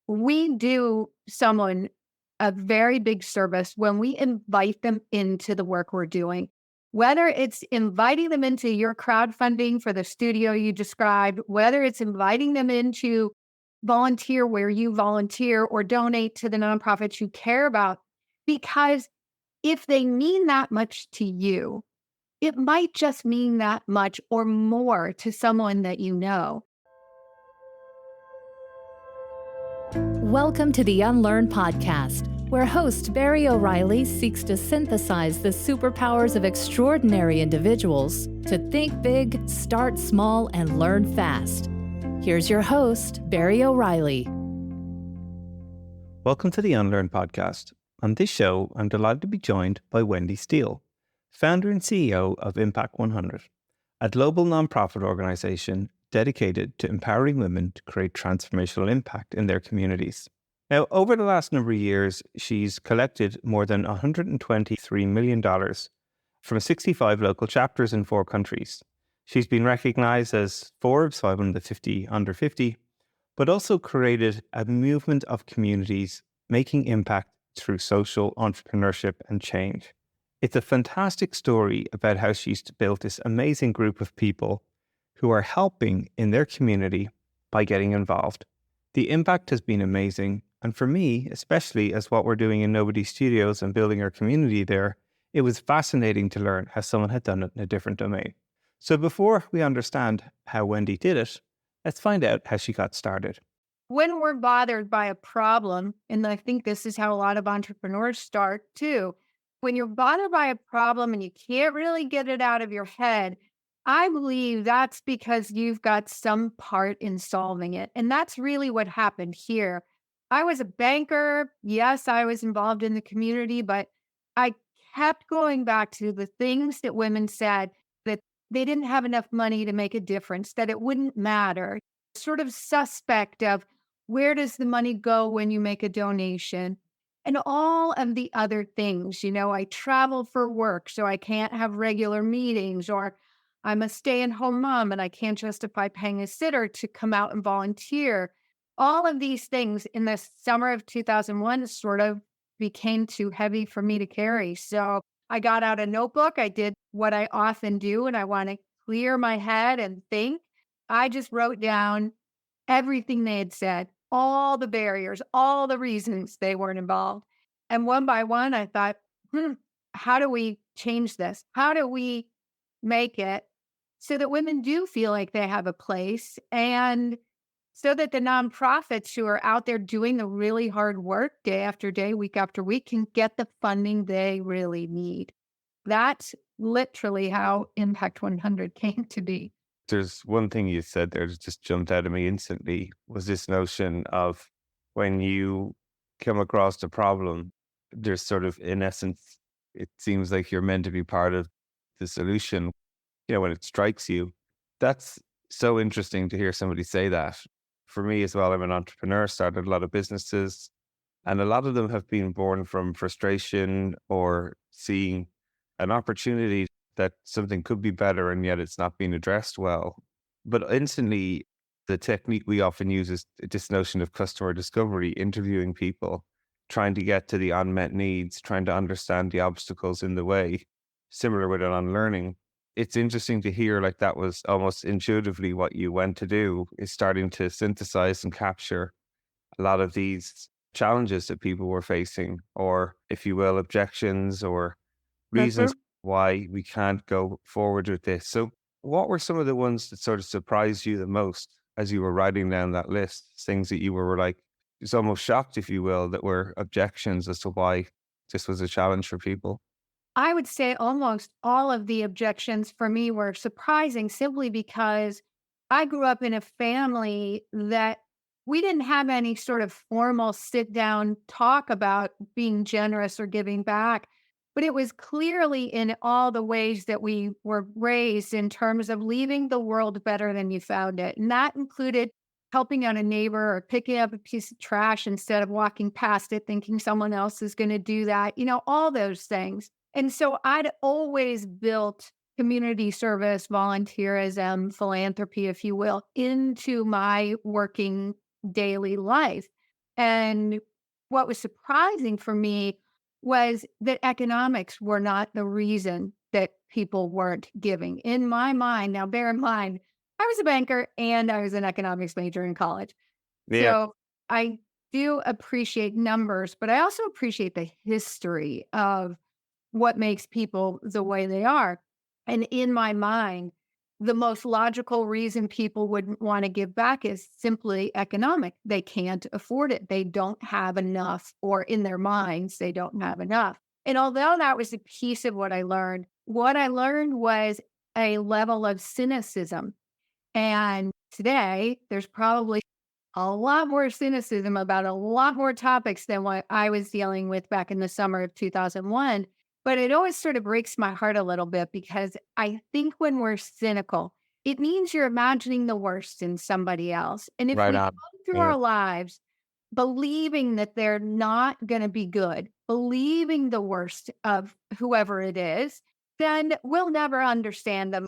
we do someone a very big service when we invite them into the work we're doing. Whether it's inviting them into your crowdfunding for the studio you described, whether it's inviting them into volunteer where you volunteer or donate to the nonprofits you care about, because if they mean that much to you, it might just mean that much or more to someone that you know. Welcome to the Unlearn Podcast, where host Barry O'Reilly seeks to synthesize the superpowers of extraordinary individuals to think big, start small, and learn fast. Here's your host, Barry O'Reilly. Welcome to the Unlearn Podcast. On this show, I'm delighted to be joined by Wendy Steele, founder and CEO of Impact100, a global nonprofit organization dedicated to empowering women to create transformational impact in their communities. Now, over the last number of years, she's collected more than $123 million from 65 local chapters in 4 countries. She's been recognized as Forbes 550 under 50, but also created a movement of communities making impact through social entrepreneurship and change. It's a fantastic story about how she's built this amazing group of people who are helping in their community by getting involved. The impact has been amazing. And for me, especially as what we're doing in Nobody Studios and building our community there, it was fascinating to learn how someone had done it in a different domain. So before we understand how Wendy did it, let's find out how she got started. When we're bothered by a problem, and I think this is how a lot of entrepreneurs start too, when you're bothered by a problem and you can't really get it out of your head, I believe that's because you've got some part in solving it. And that's really what happened here. I was a banker. Yes, I was involved in the community, but I kept going back to the things that women said, that they didn't have enough money to make a difference, that it wouldn't matter. Sort of suspect of where does the money go when you make a donation? And all of the other things, I travel for work, so I can't have regular meetings, or I'm a stay-at-home mom and I can't justify paying a sitter to come out and volunteer. All of these things in the summer of 2001 sort of became too heavy for me to carry. So I got out a notebook. I did what I often do, and I want to clear my head and think. I just wrote down everything they had said, all the barriers, all the reasons they weren't involved. And one by one, I thought, how do we change this? How do we make it so that women do feel like they have a place, and so that the nonprofits who are out there doing the really hard work day after day, week after week, can get the funding they really need? That's literally how Impact100 came to be. There's one thing you said there that just jumped out at me instantly, was this notion of when you come across a problem, there's sort of, in essence, it seems like you're meant to be part of the solution, when it strikes you. That's so interesting to hear somebody say that. For me as well, I'm an entrepreneur, started a lot of businesses, and a lot of them have been born from frustration or seeing an opportunity that something could be better and yet it's not being addressed well. But instantly, the technique we often use is this notion of customer discovery, interviewing people, trying to get to the unmet needs, trying to understand the obstacles in the way, similar with an unlearning. It's interesting to hear like that was almost intuitively what you went to do, is starting to synthesize and capture a lot of these challenges that people were facing, or if you will, objections or reasons why we can't go forward with this. So what were some of the ones that sort of surprised you the most as you were writing down that list? Things that you were like, it's almost shocked, if you will, that were objections as to why this was a challenge for people? I would say almost all of the objections for me were surprising, simply because I grew up in a family that we didn't have any sort of formal sit down talk about being generous or giving back. But it was clearly in all the ways that we were raised in terms of leaving the world better than you found it. And that included helping out a neighbor or picking up a piece of trash instead of walking past it, thinking someone else is going to do that, all those things. And so I'd always built community service, volunteerism, philanthropy, if you will, into my working daily life. And what was surprising for me was that economics were not the reason that people weren't giving. In my mind, now bear in mind, I was a banker and I was an economics major in college. Yeah. So I do appreciate numbers, but I also appreciate the history of what makes people the way they are. And in my mind, the most logical reason people wouldn't want to give back is simply economic. They can't afford it. They don't have enough, or in their minds, they don't have enough. And although that was a piece of what I learned was a level of cynicism. And today, there's probably a lot more cynicism about a lot more topics than what I was dealing with back in the summer of 2001. But it always sort of breaks my heart a little bit because I think when we're cynical, it means you're imagining the worst in somebody else. And if Right we go on. through Yeah. our lives believing that they're not going to be good, believing the worst of whoever it is, then we'll never understand them.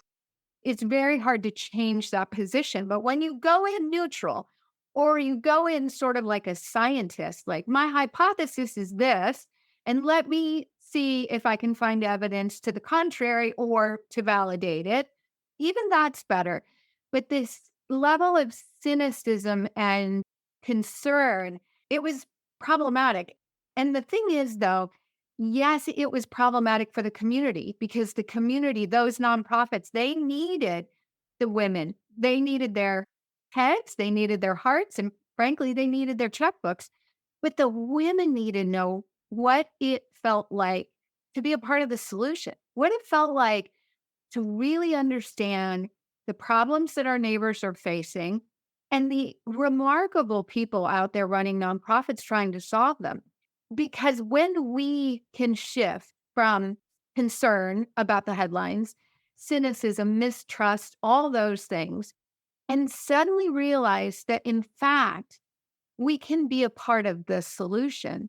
It's very hard to change that position. But when you go in neutral or you go in sort of like a scientist, like my hypothesis is this, and let me see if I can find evidence to the contrary or to validate it, even that's better. But this level of cynicism and concern, it was problematic. And the thing is, though, yes, it was problematic for the community because the community, those nonprofits, they needed the women. They needed their heads, they needed their hearts, and frankly, they needed their checkbooks. But the women needed to know what it felt like to be a part of the solution, what it felt like to really understand the problems that our neighbors are facing and the remarkable people out there running nonprofits trying to solve them. Because when we can shift from concern about the headlines, cynicism, mistrust, all those things, and suddenly realize that in fact, we can be a part of the solution,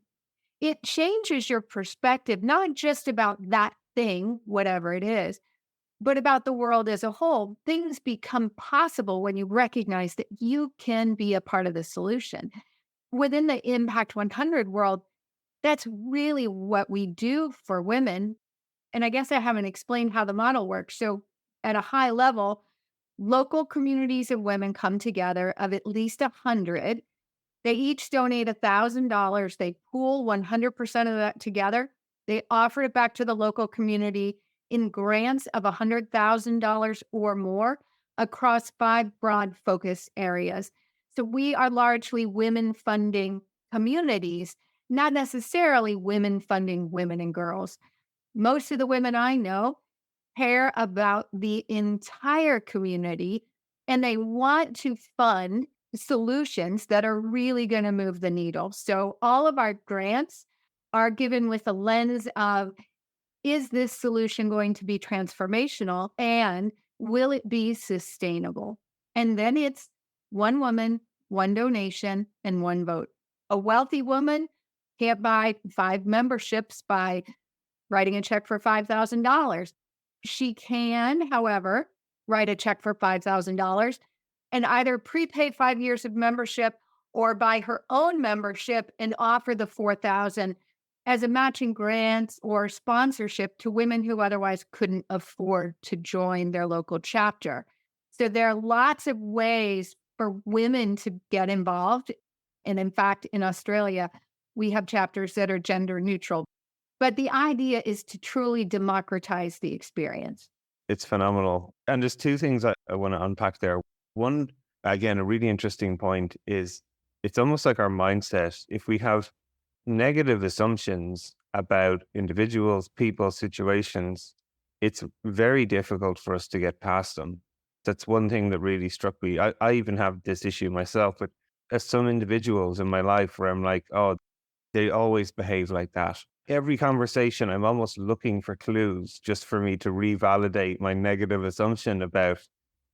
it changes your perspective, not just about that thing, whatever it is, but about the world as a whole. Things become possible when you recognize that you can be a part of the solution. Within the Impact 100 world, that's really what we do for women. And I guess I haven't explained how the model works. So, at a high level, local communities of women come together of at least 100. They each donate $1,000. They pool 100% of that together. They offer it back to the local community in grants of $100,000 or more across 5 broad focus areas. So we are largely women funding communities, not necessarily women funding women and girls. Most of the women I know care about the entire community and they want to fund solutions that are really going to move the needle. So all of our grants are given with a lens of, is this solution going to be transformational and will it be sustainable? And then it's one woman, one donation, and one vote. A wealthy woman can't buy 5 memberships by writing a check for $5,000. She can, however, write a check for $5,000 and either prepay 5 years of membership or buy her own membership and offer the 4,000 as a matching grant or sponsorship to women who otherwise couldn't afford to join their local chapter. So there are lots of ways for women to get involved. And in fact, in Australia, we have chapters that are gender neutral. But the idea is to truly democratize the experience. It's phenomenal. And there's two things I want to unpack there. One, again, a really interesting point is it's almost like our mindset. If we have negative assumptions about individuals, people, situations, it's very difficult for us to get past them. That's one thing that really struck me. I even have this issue myself, but there's some individuals in my life where I'm like, oh, they always behave like that. Every conversation, I'm almost looking for clues just for me to revalidate my negative assumption about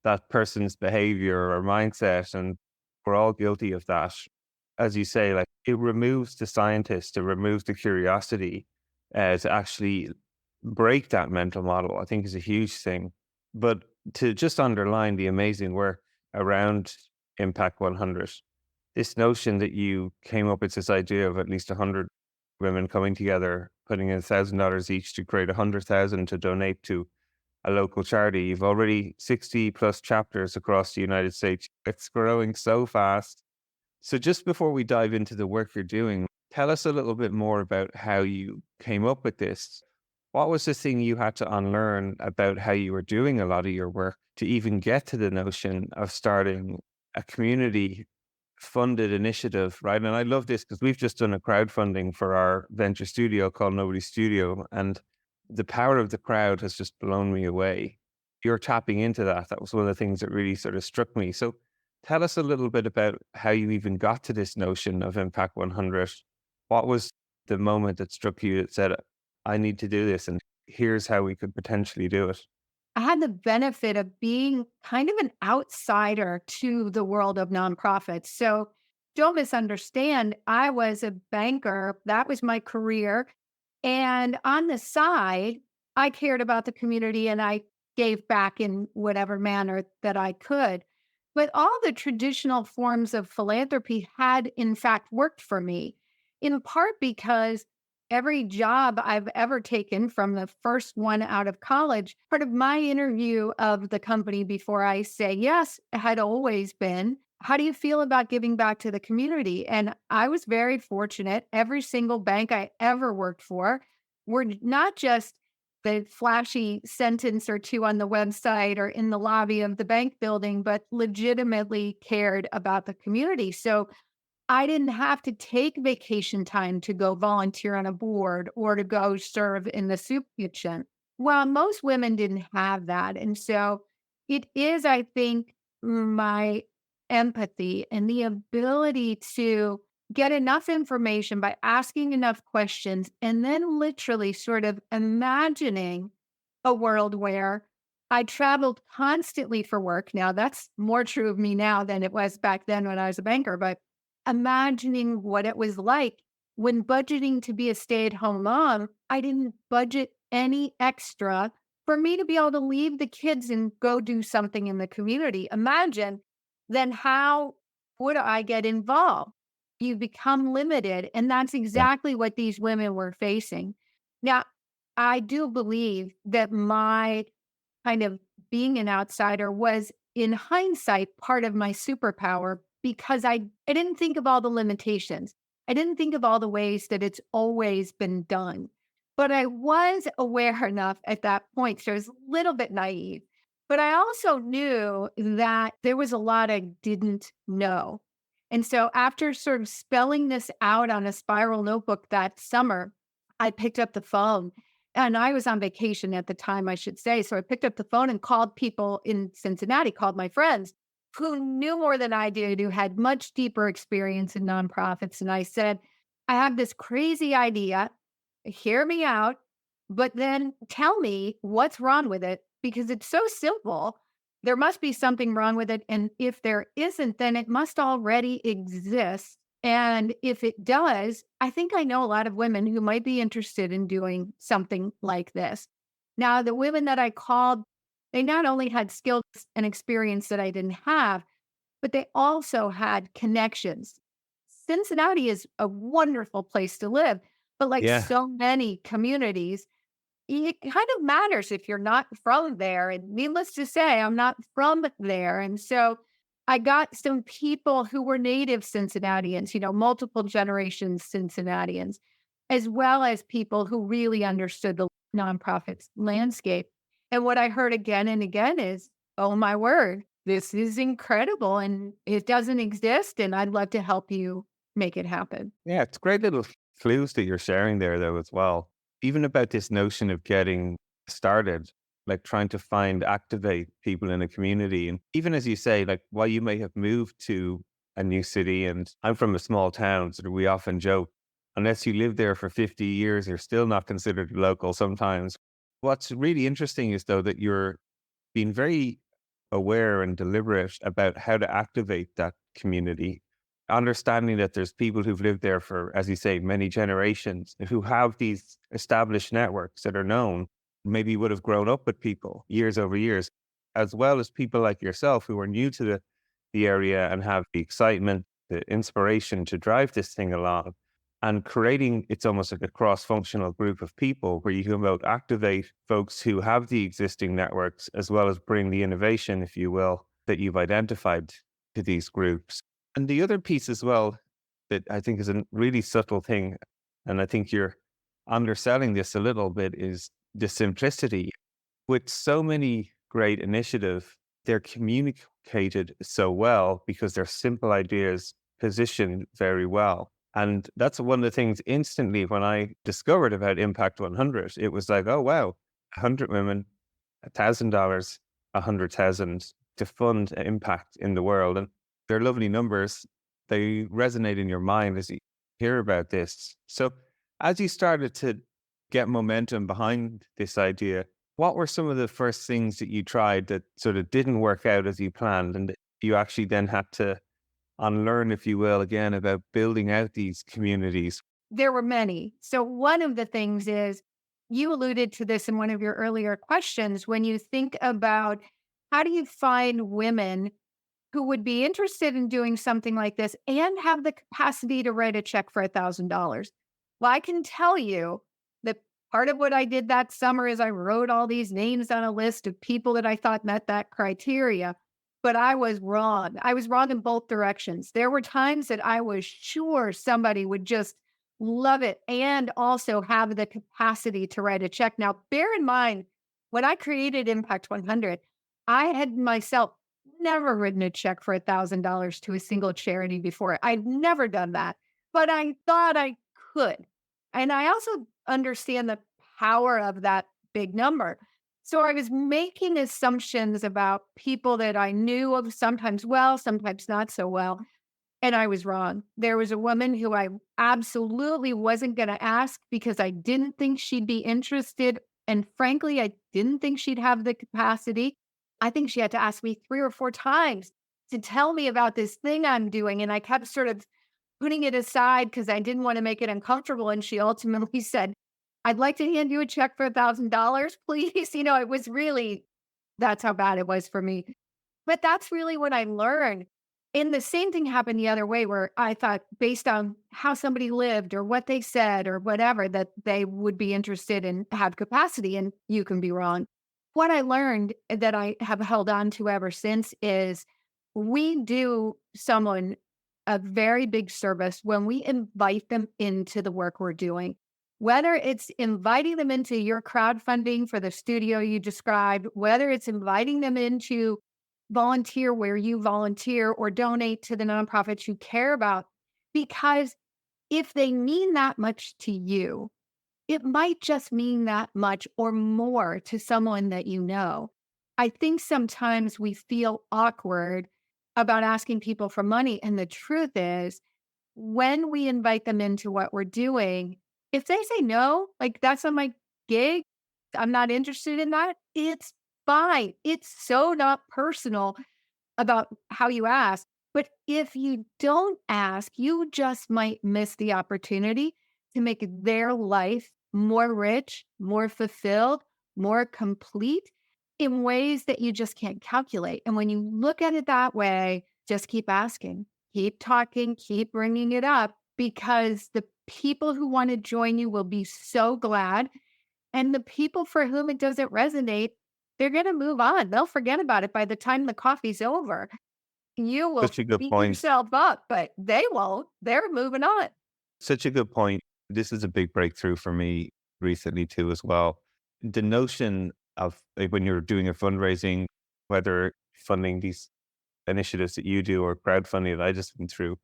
that person's behavior or mindset. And we're all guilty of that. As you say, like it removes the scientist, it removes the curiosity to actually break that mental model, I think is a huge thing. But to just underline the amazing work around Impact 100, this notion that you came up with this idea of at least 100 women coming together, putting in $1,000 each to create 100,000 to donate to a local charity. You've already 60 plus chapters across the United States. It's growing so fast. So just before we dive into the work you're doing, tell us a little bit more about how you came up with this. What was the thing you had to unlearn about how you were doing a lot of your work to even get to the notion of starting a community funded initiative, right? And I love this because we've just done a crowdfunding for our venture studio called Nobody Studio. And the power of the crowd has just blown me away. You're tapping into that. That was one of the things that really sort of struck me. So tell us a little bit about how you even got to this notion of Impact 100. What was the moment that struck you that said, I need to do this, and here's how we could potentially do it? I had the benefit of being kind of an outsider to the world of nonprofits. So don't misunderstand, I was a banker. That was my career. And on the side, I cared about the community and I gave back in whatever manner that I could. But all the traditional forms of philanthropy had, in fact, worked for me, in part because every job I've ever taken from the first one out of college, part of my interview of the company before I say yes had always been, how do you feel about giving back to the community? And I was very fortunate. Every single bank I ever worked for were not just the flashy sentence or two on the website or in the lobby of the bank building, but legitimately cared about the community. So I didn't have to take vacation time to go volunteer on a board or to go serve in the soup kitchen. Well, most women didn't have that. And so it is, I think, my empathy and the ability to get enough information by asking enough questions and then literally sort of imagining a world where I traveled constantly for work. Now, that's more true of me now than it was back then when I was a banker, but imagining what it was like when budgeting to be a stay-at-home mom, I didn't budget any extra for me to be able to leave the kids and go do something in the community. Imagine then how would I get involved? You become limited. And that's Yeah. exactly what these women were facing. Now, I do believe that my kind of being an outsider was, in hindsight, part of my superpower because I didn't think of all the limitations. I didn't think of all the ways that it's always been done. But I was aware enough at that point. So I was a little bit naive. But I also knew that there was a lot I didn't know. And so after sort of spelling this out on a spiral notebook that summer, I picked up the phone and I was on vacation at the time, I should say. So I picked up the phone and called people in Cincinnati, called my friends who knew more than I did, who had much deeper experience in nonprofits. And I said, I have this crazy idea. Hear me out, but then tell me what's wrong with it because it's so simple. There must be something wrong with it. And if there isn't, then it must already exist. And if it does, I think I know a lot of women who might be interested in doing something like this. Now, the women that I called, they not only had skills and experience that I didn't have, but they also had connections. Cincinnati is a wonderful place to live, but like Yeah. so many communities, it kind of matters if you're not from there. And needless to say, I'm not from there. And so I got some people who were native Cincinnatians, multiple generations Cincinnatians, as well as people who really understood the nonprofits landscape. And what I heard again and again is, oh my word, this is incredible and it doesn't exist. And I'd love to help you make it happen. Yeah, it's great little clues that you're sharing there, though, as well. Even about this notion of getting started, like trying to find, activate people in a community. And even as you say, like while you may have moved to a new city, and I'm from a small town, so we often joke, unless you live there for 50 years, you're still not considered local sometimes. What's really interesting is, though, that you're being very aware and deliberate about how to activate that community, understanding that there's people who've lived there for, as you say, many generations, who have these established networks that are known, maybe would have grown up with people years over years, as well as people like yourself who are new to the area and have the excitement the inspiration to drive this thing along, and creating it's almost like a cross-functional group of people where you can both activate folks who have the existing networks as well as bring the innovation, if you will, that you've identified to these groups. And the other piece as well that I think is a really subtle thing, and I think you're underselling this a little bit, is the simplicity. With so many great initiatives, they're communicated so well because they're simple ideas positioned very well. And that's one of the things instantly when I discovered about Impact 100, it was like, oh, wow, 100 women, $1,000, 100,000 to fund impact in the world. And they're lovely numbers. They resonate in your mind as you hear about this. So as you started to get momentum behind this idea, what were some of the first things that you tried that sort of didn't work out as you planned and that you actually then had to unlearn, if you will, again, about building out these communities? There were many. So one of the things is you alluded to this in one of your earlier questions when you think about how do you find women who would be interested in doing something like this and have the capacity to write a check for $1,000. Well, I can tell you that part of what I did that summer is I wrote all these names on a list of people that I thought met that criteria, but I was wrong. I was wrong in both directions. There were times that I was sure somebody would just love it and also have the capacity to write a check. Now, bear in mind, when I created Impact 100, I had myself never written a check for $1,000 to a single charity before. I'd never done that, but I thought I could. And I also understand the power of that big number. So I was making assumptions about people that I knew of, sometimes well, sometimes not so well. And I was wrong. There was a woman who I absolutely wasn't going to ask because I didn't think she'd be interested. And frankly, I didn't think she'd have the capacity. I think she had to ask me 3 or 4 times to tell me about this thing I'm doing. And I kept sort of putting it aside because I didn't want to make it uncomfortable. And she ultimately said, I'd like to hand you a check for $1,000, please. It was really, that's how bad it was for me. But that's really what I learned. And the same thing happened the other way where I thought based on how somebody lived or what they said or whatever, that they would be interested and have capacity. And you can be wrong. What I learned that I have held on to ever since is we do someone a very big service when we invite them into the work we're doing. Whether it's inviting them into your crowdfunding for the studio you described, whether it's inviting them into volunteer where you volunteer or donate to the nonprofits you care about, because if they mean that much to you, it might just mean that much or more to someone that you know. I think sometimes we feel awkward about asking people for money. And the truth is, when we invite them into what we're doing, if they say no, like that's not my gig, I'm not interested in that, it's fine. It's so not personal about how you ask. But if you don't ask, you just might miss the opportunity to make their life more rich, more fulfilled, more complete in ways that you just can't calculate. And when you look at it that way, just keep asking, keep talking, keep bringing it up because the people who want to join you will be so glad. And the people for whom it doesn't resonate, they're going to move on. They'll forget about it by the time the coffee's over. You will Such a good beat point. yourself up, but they won't. They're moving on. Such a good point. This is a big breakthrough for me recently too, as well. The notion of like, when you're doing a fundraising, whether funding these initiatives that you do or crowdfunding that I just went through,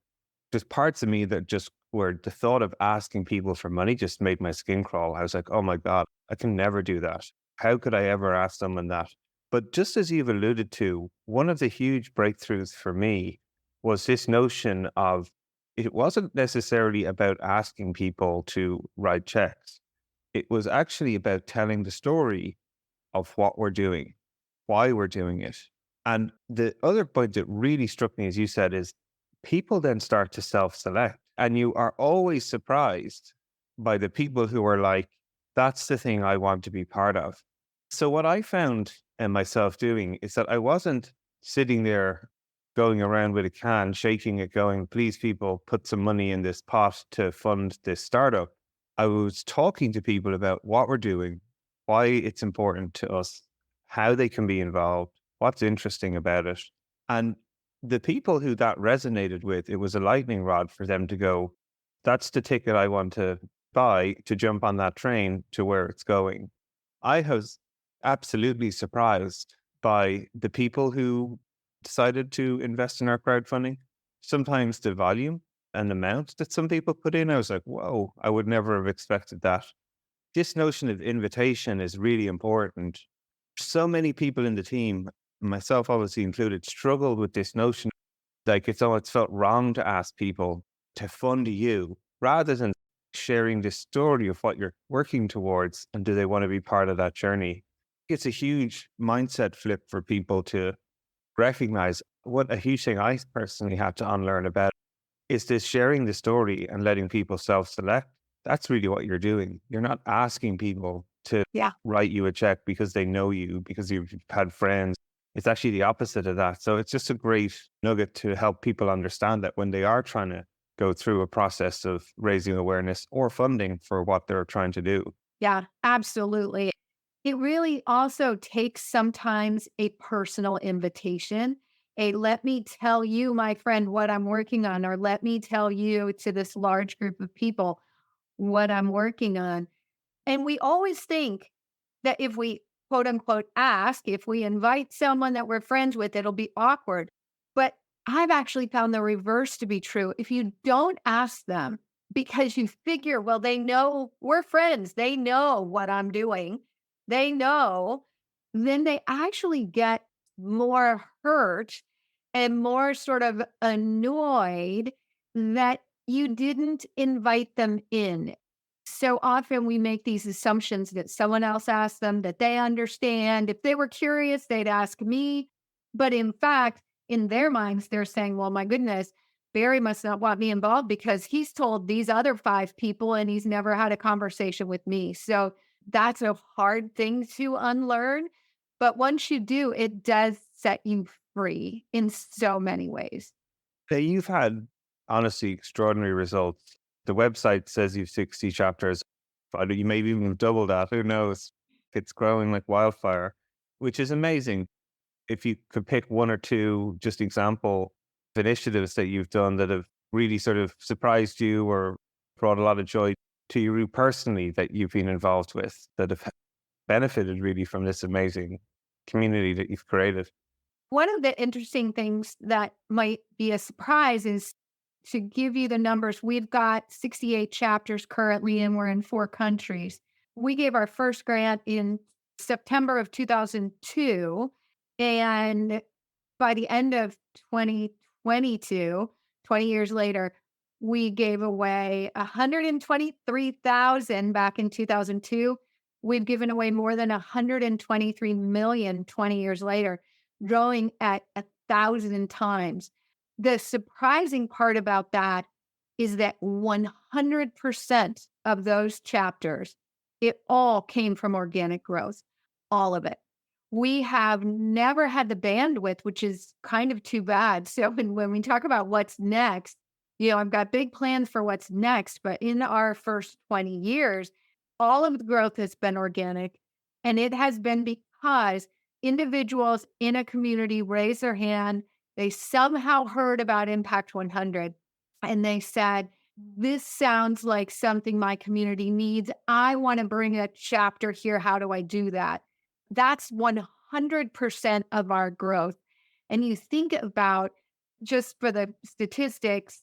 there's parts of me that just where the thought of asking people for money just made my skin crawl. I was like, oh my God, I can never do that. How could I ever ask someone that? But just as you've alluded to, one of the huge breakthroughs for me was this notion of it wasn't necessarily about asking people to write checks. It was actually about telling the story of what we're doing, why we're doing it. And the other point that really struck me, as you said, is people then start to self-select. And you are always surprised by the people who are like, that's the thing I want to be part of. So what I found myself doing is that I wasn't sitting there going around with a can, shaking it, going, please, people, put some money in this pot to fund this startup. I was talking to people about what we're doing, why it's important to us, how they can be involved, what's interesting about it. And the people who that resonated with, it was a lightning rod for them to go, that's the ticket I want to buy to jump on that train to where it's going. I was absolutely surprised by the people who decided to invest in our crowdfunding. Sometimes the volume and amount that some people put in, I was like, whoa, I would never have expected that. This notion of invitation is really important. So many people in the team, myself obviously included, struggled with this notion. Like it's almost felt wrong to ask people to fund you rather than sharing the story of what you're working towards and do they want to be part of that journey. It's a huge mindset flip for people to recognize. What a huge thing I personally had to unlearn about is this sharing the story and letting people self-select. That's really what you're doing. You're not asking people to Yeah. write you a check because they know you, because you've had friends. It's actually the opposite of that. So it's just a great nugget to help people understand that when they are trying to go through a process of raising awareness or funding for what they're trying to do. Yeah, absolutely. It really also takes sometimes a personal invitation. A let me tell you, my friend, what I'm working on, or let me tell you to this large group of people what I'm working on. And we always think that if we quote unquote ask, if we invite someone that we're friends with, it'll be awkward. But I've actually found the reverse to be true. If you don't ask them because you figure, well, they know we're friends, they know what I'm doing, they know, then they actually get more hurt and more sort of annoyed that you didn't invite them in. So often we make these assumptions that someone else asked them, that they understand. If they were curious, they'd ask me. But in fact, in their minds, they're saying, well, my goodness, Barry must not want me involved because he's told these other 5 people and he's never had a conversation with me. So that's a hard thing to unlearn. But once you do, it does set you free in so many ways. Hey, you've had honestly extraordinary results. The website says you've 60 chapters. You maybe even double that. Who knows? It's growing like wildfire, which is amazing. If you could pick one or two just example of initiatives that you've done that have really sort of surprised you or brought a lot of joy to you personally that you've been involved with that have benefited really from this amazing community that you've created. One of the interesting things that might be a surprise is to give you the numbers. We've got 68 chapters currently, and we're in 4 countries. We gave our first grant in September of 2002. And by the end of 2022, 20 years later, we gave away 123,000 back in 2002. We've given away more than 123 million 20 years later, growing at 1,000 times. The surprising part about that is that 100% of those chapters, it all came from organic growth, all of it. We have never had the bandwidth, which is kind of too bad. So when we talk about what's next, I've got big plans for what's next, but in our first 20 years, all of the growth has been organic. And it has been because individuals in a community raised their hand. They somehow heard about Impact 100 and they said, this sounds like something my community needs. I want to bring a chapter here. How do I do that? That's 100% of our growth. And you think about, just for the statistics,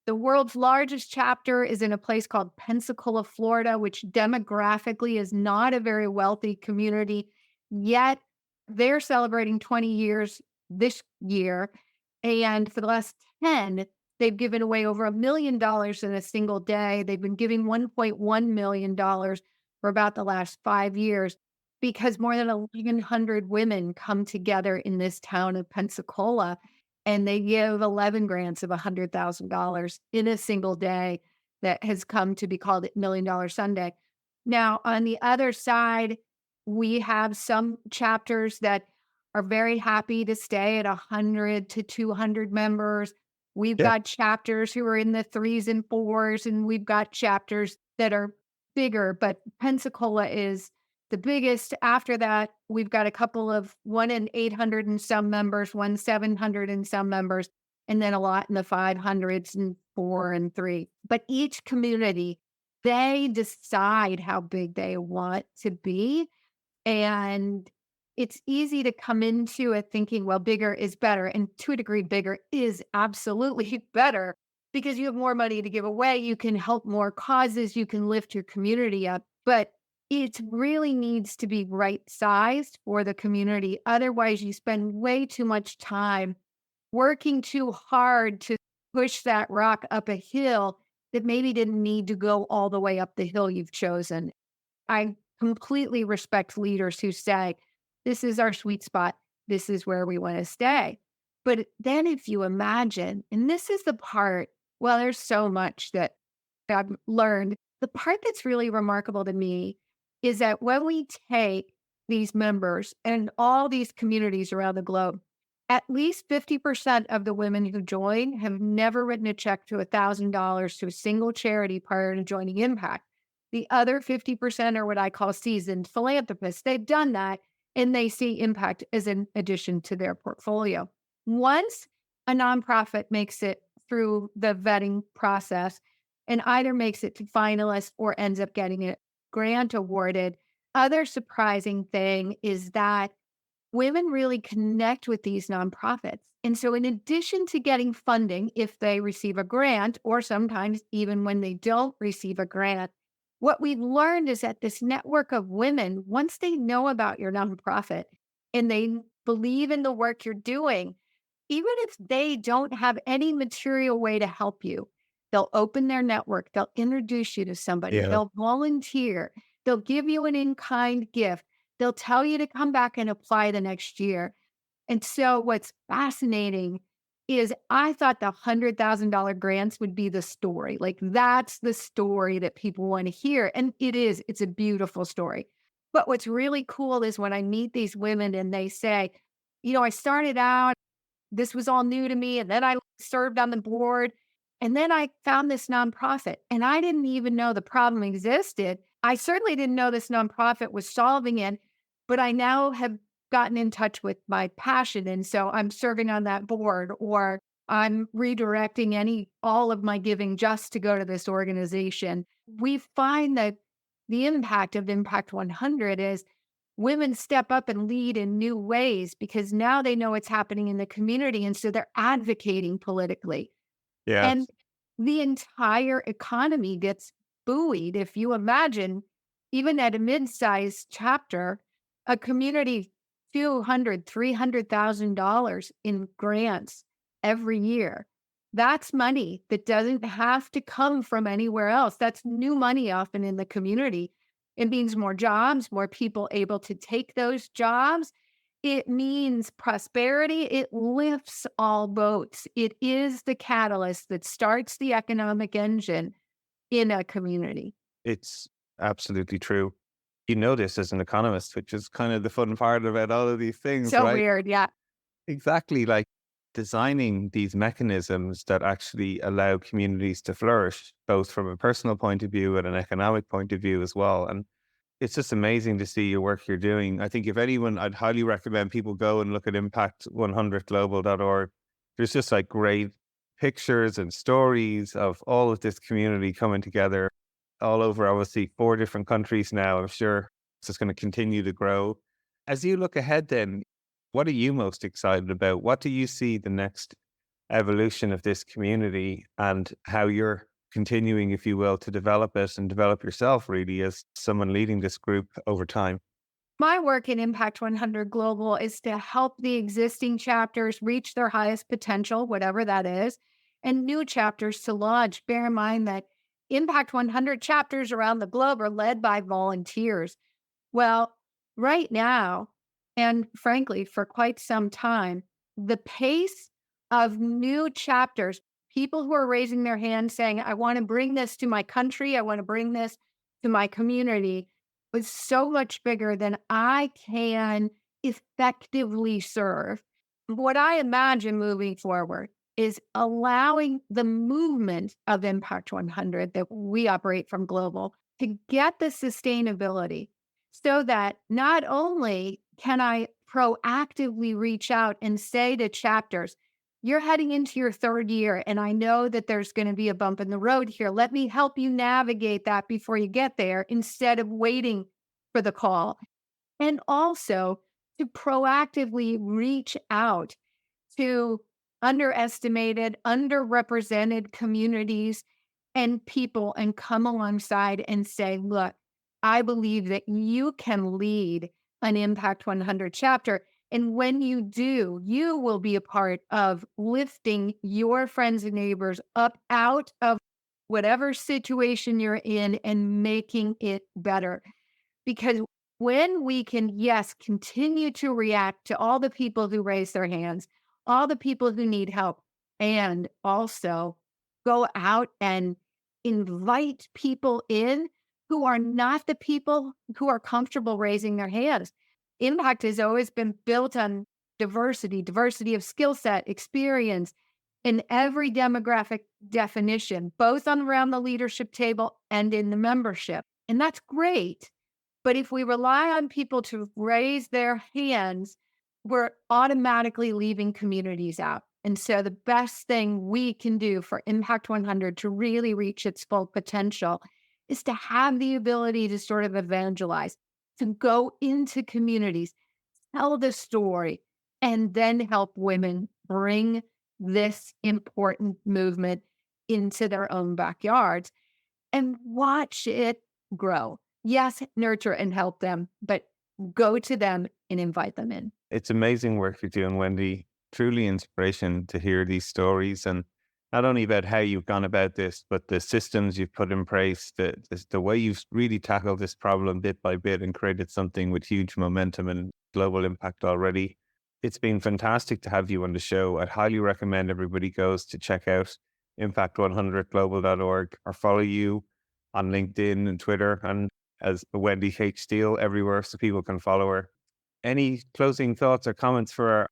the world's largest chapter is in a place called Pensacola, Florida, which demographically is not a very wealthy community. Yet they're celebrating 20 years this year. And for the last 10, they've given away over $1 million in a single day. They've been giving $1.1 million for about the last 5 years because more than 1,100 women come together in this town of Pensacola, and they give 11 grants of $100,000 in a single day that has come to be called $1 Million Sunday. Now, on the other side, we have some chapters that are very happy to stay at 100 to 200 members. We've Yeah. got chapters who are in the threes and fours, and we've got chapters that are bigger, but Pensacola is the biggest. After that, we've got a couple of one in 800 and some members, one 700 and some members, and then a lot in the 500s and four and three. But each community, they decide how big they want to be. And it's easy to come into it thinking, well, bigger is better. And to a degree, bigger is absolutely better because you have more money to give away. You can help more causes. You can lift your community up. But it really needs to be right sized for the community. Otherwise, you spend way too much time working too hard to push that rock up a hill that maybe didn't need to go all the way up the hill you've chosen. I completely respect leaders who say, this is our sweet spot. This is where we want to stay. But then if you imagine, and this is the part, well, there's so much that I've learned. The part that's really remarkable to me is that when we take these members and all these communities around the globe, at least 50% of the women who join have never written a check to $1,000 to a single charity prior to joining Impact. The other 50% are what I call seasoned philanthropists. They've done that and they see impact as an addition to their portfolio. Once a nonprofit makes it through the vetting process and either makes it to finalist or ends up getting a grant awarded, other surprising thing is that women really connect with these nonprofits. And so, in addition to getting funding, if they receive a grant, or sometimes even when they don't receive a grant, what we've learned is that this network of women, once they know about your nonprofit and they believe in the work you're doing, even if they don't have any material way to help you, they'll open their network, they'll introduce you to somebody, Yeah. they'll volunteer, they'll give you an in kind gift, they'll tell you to come back and apply the next year. And so, what's fascinating is I thought the $100,000 grants would be the story. Like, that's the story that people want to hear. And it is, it's a beautiful story. But what's really cool is when I meet these women and they say, I started out, this was all new to me. And then I served on the board. And then I found this nonprofit and I didn't even know the problem existed. I certainly didn't know this nonprofit was solving it, but I now have gotten in touch with my passion. And so I'm serving on that board or I'm redirecting all of my giving just to go to this organization. We find that the impact of Impact 100 is women step up and lead in new ways because now they know what's happening in the community. And so they're advocating politically. Yeah. And the entire economy gets buoyed. If you imagine, even at a mid-sized chapter, a community, $300,000 in grants every year. That's money that doesn't have to come from anywhere else. That's new money often in the community. It means more jobs, more people able to take those jobs. It means prosperity. It lifts all boats. It is the catalyst that starts the economic engine in a community. It's absolutely true. You know this as an economist, which is kind of the fun part about all of these things, So right? weird. Yeah. Exactly. Like designing these mechanisms that actually allow communities to flourish, both from a personal point of view and an economic point of view as well. And it's just amazing to see your work you're doing. I think if anyone, I'd highly recommend people go and look at impact100global.org. There's just like great pictures and stories of all of this community coming together all over, obviously, 4 different countries now. I'm sure it's just going to continue to grow. As you look ahead, then, what are you most excited about? What do you see the next evolution of this community and how you're continuing, if you will, to develop it and develop yourself really as someone leading this group over time? My work in Impact 100 Global is to help the existing chapters reach their highest potential, whatever that is, and new chapters to launch. Bear in mind that Impact 100 chapters around the globe are led by volunteers. Well, right now, and frankly, for quite some time, the pace of new chapters, people who are raising their hand saying, I want to bring this to my country, I want to bring this to my community, was so much bigger than I can effectively serve. What I imagine moving forward is allowing the movement of Impact 100 that we operate from global to get the sustainability so that not only can I proactively reach out and say to chapters, you're heading into your third year, and I know that there's going to be a bump in the road here. Let me help you navigate that before you get there instead of waiting for the call. And also to proactively reach out to underestimated, underrepresented communities and people and come alongside and say, look, I believe that you can lead an Impact 100 chapter. And when you do, you will be a part of lifting your friends and neighbors up out of whatever situation you're in and making it better. Because when we can, yes, continue to react to all the people who raise their hands, all the people who need help, and also go out and invite people in who are not the people who are comfortable raising their hands. Impact has always been built on diversity of skill set, experience in every demographic definition, both on around the leadership table and in the membership. And that's great. But if we rely on people to raise their hands, we're automatically leaving communities out. And so the best thing we can do for Impact 100 to really reach its full potential is to have the ability to sort of evangelize, to go into communities, tell the story, and then help women bring this important movement into their own backyards and watch it grow. Yes, nurture and help them, but go to them and invite them in. It's amazing work you're doing, Wendy. Truly inspiration to hear these stories, and not only about how you've gone about this, but the systems you've put in place, the way you've really tackled this problem bit by bit and created something with huge momentum and global impact already. It's been fantastic to have you on the show. I'd highly recommend everybody goes to check out impact100global.org or follow you on LinkedIn and Twitter and as Wendy H. Steele everywhere so people can follow her. Any closing thoughts or comments for our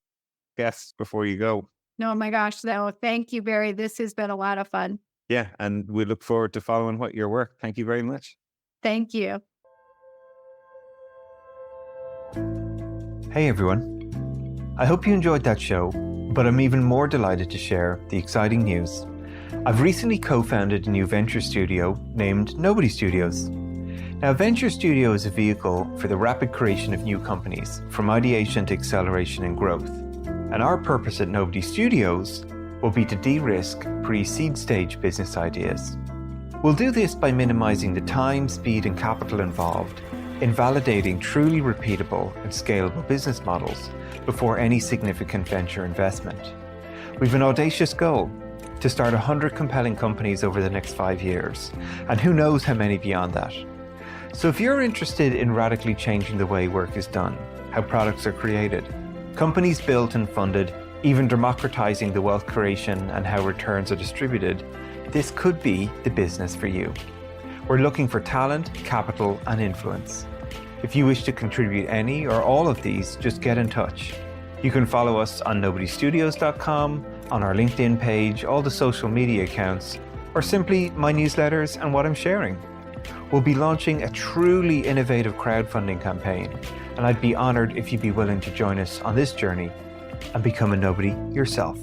guests before you go? No, my gosh, no, thank you, Barry. This has been a lot of fun. Yeah, and we look forward to following your work. Thank you very much. Thank you. Hey everyone. I hope you enjoyed that show, but I'm even more delighted to share the exciting news. I've recently co-founded a new venture studio named Nobody Studios. Now, Venture Studio is a vehicle for the rapid creation of new companies, from ideation to acceleration and growth. And our purpose at Nobody Studios will be to de-risk pre-seed stage business ideas. We'll do this by minimizing the time, speed, and capital involved in validating truly repeatable and scalable business models before any significant venture investment. We've an audacious goal to start 100 compelling companies over the next 5 years, and who knows how many beyond that. So if you're interested in radically changing the way work is done, how products are created, companies built and funded, even democratizing the wealth creation and how returns are distributed, this could be the business for you. We're looking for talent, capital, and influence. If you wish to contribute any or all of these, just get in touch. You can follow us on nobodystudios.com, on our LinkedIn page, all the social media accounts, or simply my newsletters and what I'm sharing. We'll be launching a truly innovative crowdfunding campaign, and I'd be honored if you'd be willing to join us on this journey and become a nobody yourself.